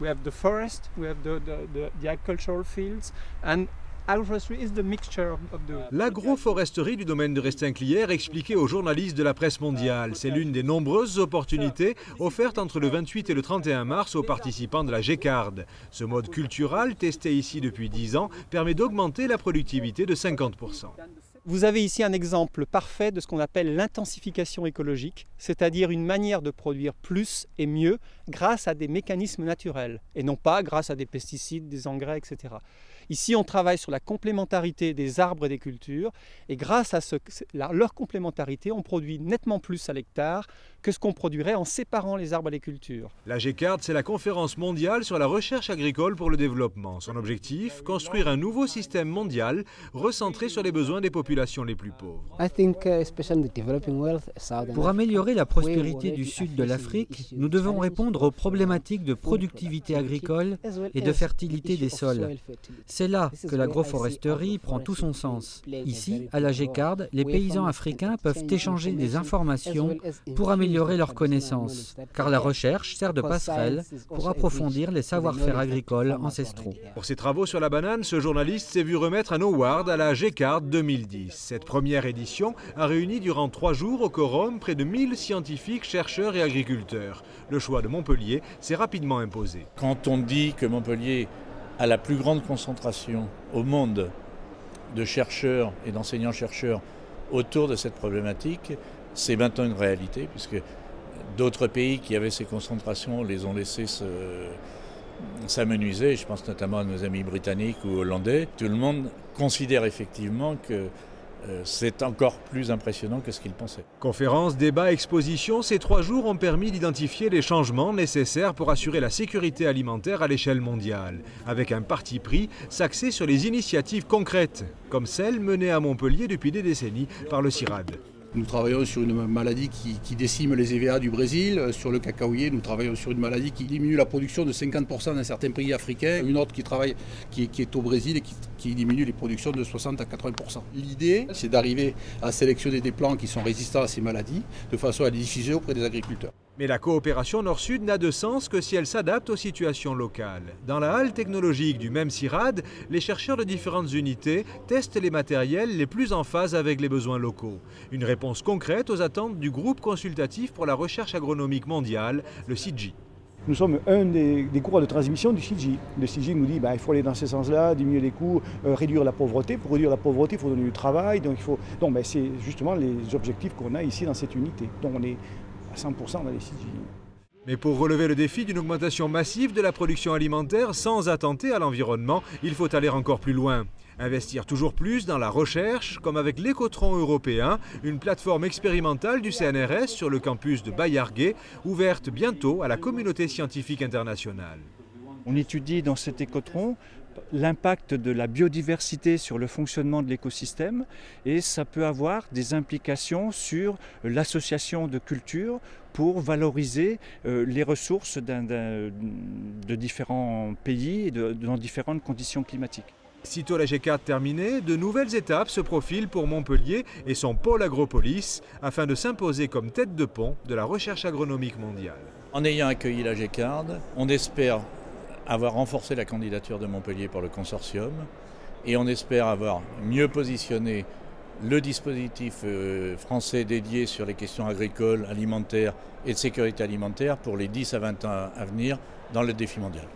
We have the forest, we have the agricultural fields, and agroforestry is the mixture of the... L'agroforesterie du domaine de Restinclière expliquée aux journalistes de la presse mondiale. C'est l'une des nombreuses opportunités offertes entre le 28 et le 31 mars aux participants de la GECARD. Ce mode cultural, testé ici depuis 10 ans, permet d'augmenter la productivité de 50%. Vous avez ici un exemple parfait de ce qu'on appelle l'intensification écologique, c'est-à-dire une manière de produire plus et mieux grâce à des mécanismes naturels, et non pas grâce à des pesticides, des engrais, etc. Ici, on travaille sur la complémentarité des arbres et des cultures, et grâce à leur complémentarité, on produit nettement plus à l'hectare que ce qu'on produirait en séparant les arbres et les cultures. La GECARD, c'est la conférence mondiale sur la recherche agricole pour le développement. Son objectif, construire un nouveau système mondial recentré sur les besoins des populations les plus pauvres. Pour améliorer la prospérité du sud de l'Afrique, nous devons répondre aux problématiques de productivité agricole et de fertilité des sols. C'est là que l'agroforesterie prend tout son sens. Ici, à la GECARD, les paysans africains peuvent échanger des informations pour améliorer leurs connaissances, car la recherche sert de passerelle pour approfondir les savoir-faire agricoles ancestraux. Pour ses travaux sur la banane, ce journaliste s'est vu remettre un award à la GECARD 2010. Cette première édition a réuni durant 3 jours au quorum près de 1000 scientifiques, chercheurs et agriculteurs. Le choix de Montpellier s'est rapidement imposé. Quand on dit que Montpellier a la plus grande concentration au monde de chercheurs et d'enseignants-chercheurs autour de cette problématique, c'est maintenant une réalité, puisque d'autres pays qui avaient ces concentrations les ont laissés s'amenuiser. Je pense notamment à nos amis britanniques ou hollandais. Tout le monde considère effectivement que c'est encore plus impressionnant que ce qu'ils pensaient. Conférences, débats, expositions, ces 3 jours ont permis d'identifier les changements nécessaires pour assurer la sécurité alimentaire à l'échelle mondiale, avec un parti pris s'axer sur les initiatives concrètes, comme celle menée à Montpellier depuis des décennies par le CIRAD. Nous travaillons sur une maladie qui décime les EVA du Brésil. Sur le cacaoyer, nous travaillons sur une maladie qui diminue la production de 50% dans certains pays africains. Une autre qui est au Brésil et qui diminue les productions de 60 à 80%. L'idée, c'est d'arriver à sélectionner des plants qui sont résistants à ces maladies, de façon à les diffuser auprès des agriculteurs. Mais la coopération Nord-Sud n'a de sens que si elle s'adapte aux situations locales. Dans la halle technologique du même CIRAD, les chercheurs de différentes unités testent les matériels les plus en phase avec les besoins locaux. Une réponse concrète aux attentes du groupe consultatif pour la recherche agronomique mondiale, le CIGI. Nous sommes un des courroies de transmission du CIGI. Le CIGI nous dit qu'il faut aller dans ce sens-là, diminuer les coûts, réduire la pauvreté. Pour réduire la pauvreté, il faut donner du travail. Donc c'est justement les objectifs qu'on a ici dans cette unité. Donc on est à 100% dans les CIGI. Mais pour relever le défi d'une augmentation massive de la production alimentaire sans attenter à l'environnement, il faut aller encore plus loin. Investir toujours plus dans la recherche, comme avec l'Écotron européen, une plateforme expérimentale du CNRS sur le campus de Bayargué, ouverte bientôt à la communauté scientifique internationale. On étudie dans cet écotron l'impact de la biodiversité sur le fonctionnement de l'écosystème et ça peut avoir des implications sur l'association de cultures pour valoriser les ressources de différents pays et dans différentes conditions climatiques. Sitôt la GECARD terminée, de nouvelles étapes se profilent pour Montpellier et son pôle agropolis afin de s'imposer comme tête de pont de la recherche agronomique mondiale. En ayant accueilli la GECARD, on espère avoir renforcé la candidature de Montpellier pour le consortium et on espère avoir mieux positionné le dispositif français dédié sur les questions agricoles, alimentaires et de sécurité alimentaire pour les 10 à 20 ans à venir dans le défi mondial.